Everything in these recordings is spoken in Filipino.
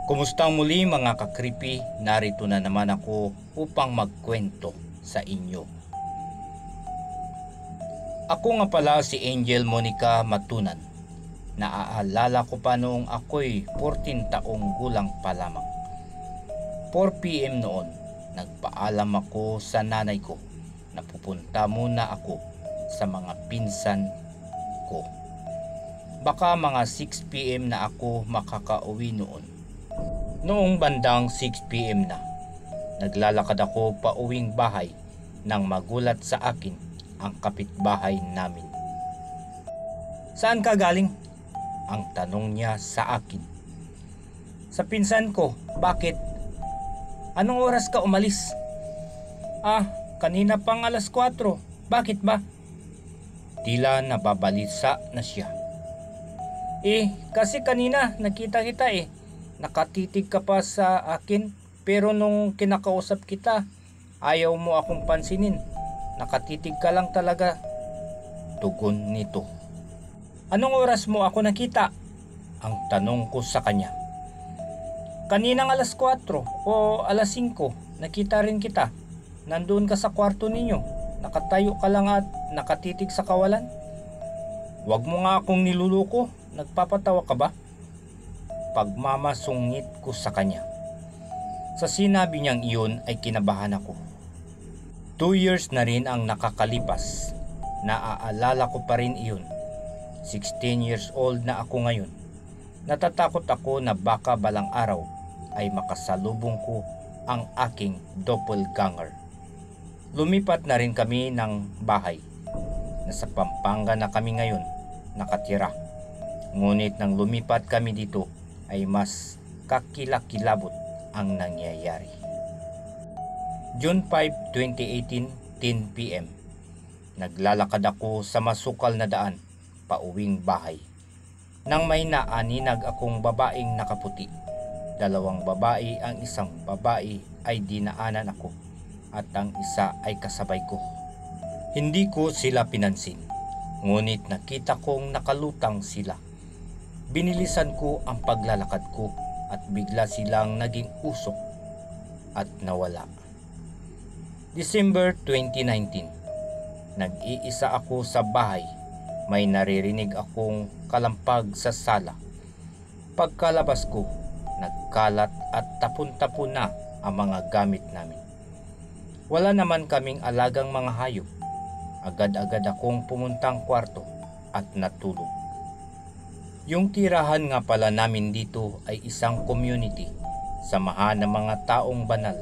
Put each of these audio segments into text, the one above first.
Kumusta muli mga ka-creepy? Narito na naman ako upang magkwento sa inyo. Ako nga pala si Angel Monica Matunan. Naaalala ko pa noong ako'y 14 taong gulang pa lamang. 4 PM noon, nagpaalam ako sa nanay ko na pupunta muna ako sa mga pinsan ko. Baka mga 6 PM na ako makakauwi noon. Noong bandang 6 PM na, naglalakad ako pa uwing bahay nang magulat sa akin ang kapitbahay namin. "Saan ka galing?" ang tanong niya sa akin. "Sa pinsan ko." "Bakit? Anong oras ka umalis?" Kanina pang alas 4. "Bakit ba?" Tila nababalisa na siya. Kasi kanina nakita kita Nakatitig ka pa sa akin, pero nung kinakausap kita, ayaw mo akong pansinin. Nakatitig ka lang talaga. Tugon nito. "Anong oras mo ako nakita?" ang tanong ko sa kanya. "Kaninang alas 4 o alas 5, nakita rin kita. Nandoon ka sa kwarto ninyo. Nakatayo ka lang at nakatitig sa kawalan. Huwag mo nga akong niluluko. Nagpapatawa ka ba?" Pagmamasungit ko sa kanya. Sa sinabi niyang iyon ay kinabahan ako. 2 years na rin ang nakakalipas. Naaalala ko pa rin iyon. 16 years old na ako ngayon. Natatakot ako na baka balang araw ay makasalubong ko ang aking doppelganger. Lumipat na rin kami ng bahay. Nasa Pampanga na kami ngayon nakatira. Ngunit nang lumipat kami dito ay mas kakilakilabot ang nangyayari. June 5, 2018, 10 PM. Naglalakad ako sa masukal na daan pauwing bahay. Nang may naaninag akong babaeng nakaputi. 2 babae, ang isang babae ay dinaanan ako at ang isa ay kasabay ko. Hindi ko sila pinansin, ngunit nakita kong nakalutang sila. Binilisan ko ang paglalakad ko at bigla silang naging usok at nawala. December 2019. Nag-iisa ako sa bahay. May naririnig akong kalampag sa sala. Pagkalabas ko, nagkalat at tapon-tapon na ang mga gamit namin. Wala naman kaming alagang mga hayop. Agad-agad akong pumuntang kwarto at natulog. Yung tirahan nga pala namin dito ay isang community, samahan ng mga taong banal,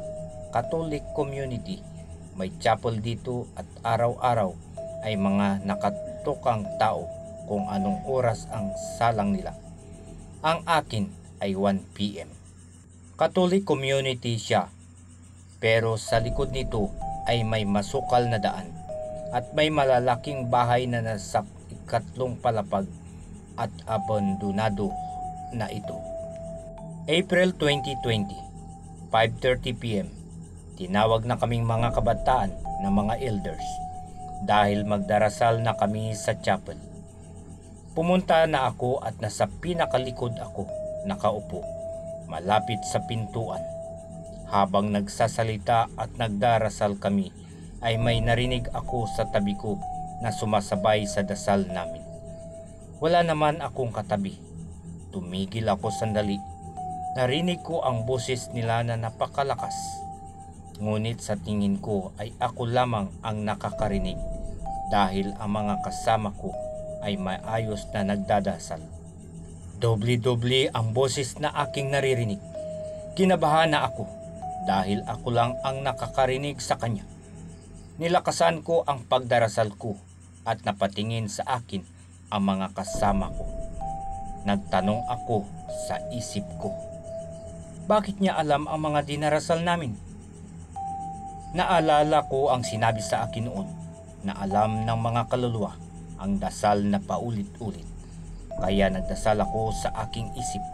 Catholic community. May chapel dito at araw-araw ay mga nakatokang tao kung anong oras ang salang nila. Ang akin ay 1 PM. Catholic community siya, pero sa likod nito ay may masukal na daan at may malalaking bahay na nasa ikatlong palapag at abandonado na ito. April 2020, 5:30 PM. Tinawag na kaming mga kabataan na mga elders dahil magdarasal na kami sa chapel. Pumunta na ako at nasa pinakalikod ako nakaupo, malapit sa pintuan. Habang nagsasalita at nagdarasal kami ay may narinig ako sa tabi ko na sumasabay sa dasal namin. Wala naman akong katabi. Tumigil ako sandali. Narinig ko ang boses nila na napakalakas. Ngunit sa tingin ko ay ako lamang ang nakakarinig dahil ang mga kasama ko ay maayos na nagdadasal. Doble-doble ang boses na aking naririnig. Kinabahan na ako dahil ako lang ang nakakarinig sa kanya. Nilakasan ko ang pagdarasal ko at napatingin sa akin ang mga kasama ko. Nagtanong ako sa isip ko, bakit niya alam ang mga dinarasal namin? Naalala ko ang sinabi sa akin noon na alam ng mga kaluluwa ang dasal na paulit-ulit. Kaya nagdasal ako sa aking isip.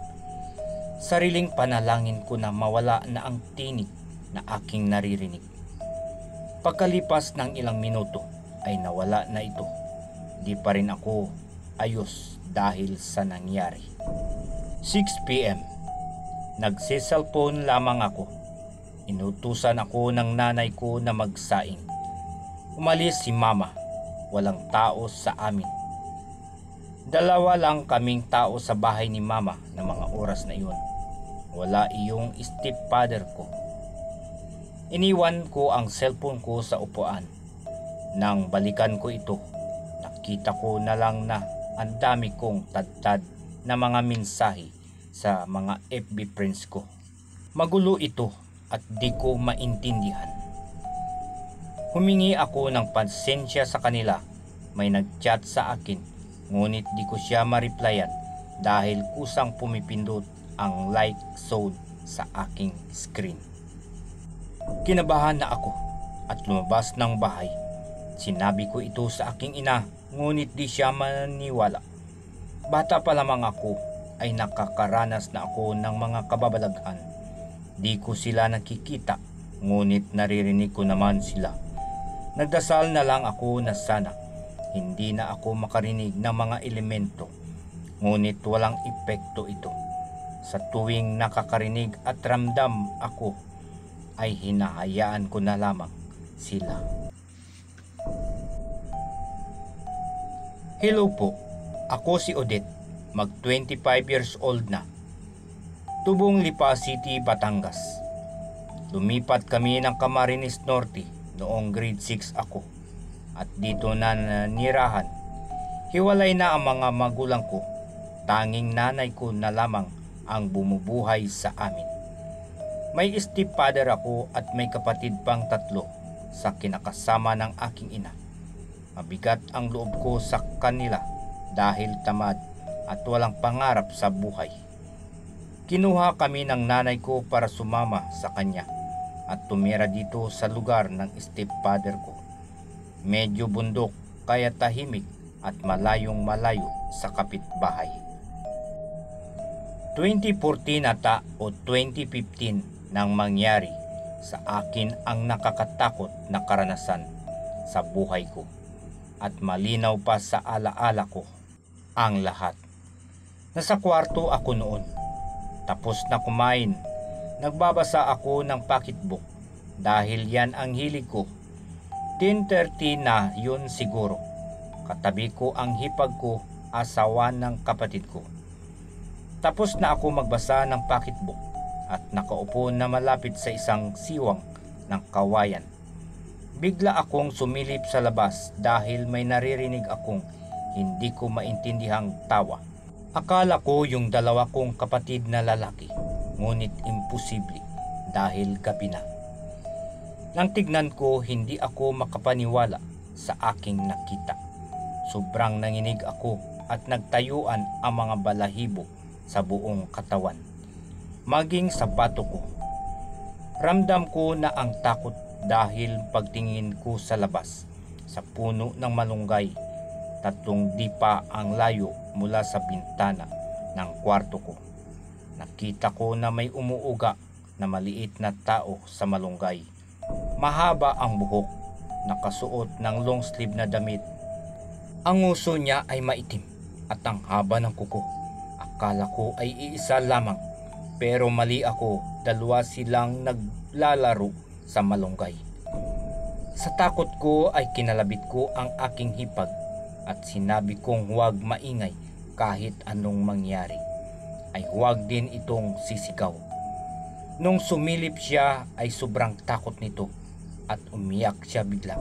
Sariling panalangin ko na mawala na ang tinig na aking naririnig. Pagkalipas ng ilang minuto ay nawala na ito. Di pa rin ako ayos dahil sa nangyari. 6 PM. Nagsiselfone lamang ako. Inutusan ako ng nanay ko na magsaing. Umalis si mama. Walang tao sa amin. Dalawa lang kaming tao sa bahay ni mama na mga oras na iyon. Wala iyong stepfather ko. Iniwan ko ang cellphone ko sa upuan. Nang balikan ko ito, nakita ko na lang na ang dami kong tad-tad na mga mensahe sa mga FB friends ko. Magulo ito at di ko maintindihan. Humingi ako ng pasensya sa kanila. May nag-chat sa akin, ngunit di ko siya ma-replyan dahil kusang pumipindot ang like zone sa aking screen. Kinabahan na ako at lumabas ng bahay. Sinabi ko ito sa aking ina, ngunit di siya maniwala. Bata pa lamang ako ay nakakaranas na ako ng mga kababalaghan. Di ko sila nakikita, ngunit naririnig ko naman sila. Nagdasal na lang ako na sana hindi na ako makarinig ng mga elemento, ngunit walang epekto ito. Sa tuwing nakakarinig at ramdam ako, ay hinahayaan ko na lamang sila. Hello po, ako si Odette, mag 25 years old na. Tubong Lipa City, Batangas. Lumipat kami ng Camarines Norte noong grade 6 ako at dito na nanirahan. Hiwalay na ang mga magulang ko, tanging nanay ko na lamang ang bumubuhay sa amin. May stepfather ako at may kapatid pang 3 sa kinakasama ng aking ina. Mabigat ang loob ko sa kanila dahil tamad at walang pangarap sa buhay. Kinuha kami ng nanay ko para sumama sa kanya at tumira dito sa lugar ng stepfather ko. Medyo bundok kaya tahimik at malayong malayo sa kapitbahay. 2014 ata o 2015 nang mangyari sa akin ang nakakatakot na karanasan sa buhay ko. At malinaw pa sa alaala ko ang lahat. Nasa kwarto ako noon. Tapos na kumain. Nagbabasa ako ng pocketbook dahil yan ang hilig ko. 10:30 na yun siguro. Katabi ko ang hipag ko, asawa ng kapatid ko. Tapos na ako magbasa ng pocketbook at nakaupo na malapit sa isang siwang ng kawayan. Bigla akong sumilip sa labas dahil may naririnig akong hindi ko maintindihang tawa. Akala ko yung dalawa kong kapatid na lalaki, ngunit imposible dahil gabi na. Nang tignan ko, hindi ako makapaniwala sa aking nakita. Sobrang nanginig ako at nagtayuan ang mga balahibo sa buong katawan, maging sa bato ko. Ramdam ko na ang takot dahil pagtingin ko sa labas, sa puno ng malunggay, 3 dipa ang layo mula sa bintana ng kwarto ko. Nakita ko na may umuuga na maliit na tao sa malunggay. Mahaba ang buhok, nakasuot ng long sleeve na damit. Ang uso niya ay maitim at ang haba ng kuko. Akala ko ay iisa lamang, pero mali ako, 2 silang naglalaro sa malunggay. Sa takot ko ay kinalabit ko ang aking hipag at sinabi kong huwag maingay kahit anong mangyari. Ay huwag din itong sisigaw. Nung sumilip siya ay sobrang takot nito at umiyak siya bigla.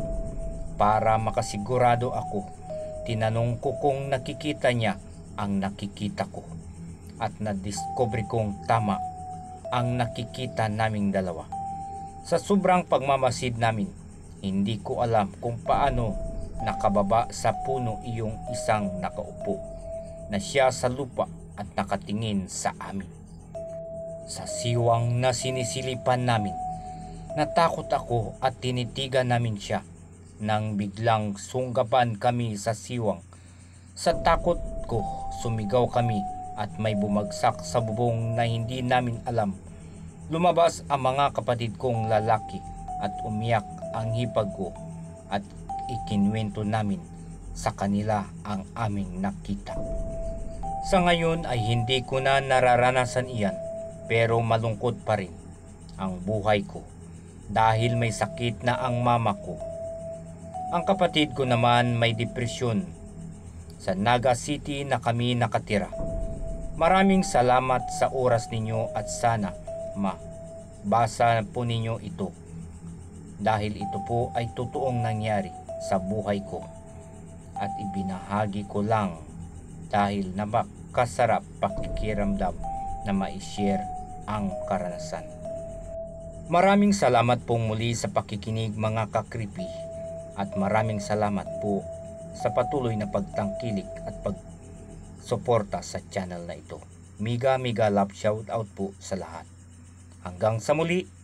Para makasigurado ako, tinanong ko kung nakikita niya ang nakikita ko at nadiscover kong tama ang nakikita naming dalawa. Sa sobrang pagmamasid namin, hindi ko alam kung paano nakababa sa puno iyong isang nakaupo na siya sa lupa at nakatingin sa amin. Sa siwang na sinisilipan namin, natakot ako at tinitigan namin siya nang biglang sunggaban kami sa siwang. Sa takot ko, sumigaw kami at may bumagsak sa bubong na hindi namin alam. Lumabas ang mga kapatid kong lalaki at umiyak ang hipag ko at ikinwento namin sa kanila ang aming nakita. Sa ngayon ay hindi ko na nararanasan iyan, Pero malungkot pa rin ang buhay ko dahil may sakit na ang mama ko. Ang kapatid ko naman may depresyon. Sa Naga City na kami nakatira. Maraming salamat sa oras ninyo at sana mabasa po ninyo ito dahil ito po ay totoong nangyari sa buhay ko at ibinahagi ko lang dahil napakasarap pakikiramdam na ma-share ang karanasan. Maraming salamat pong muli sa pakikinig mga kakripi at maraming salamat po sa patuloy na pagtangkilik at pagsuporta sa channel na ito. Mega love shout out po sa lahat. Hanggang sa muli.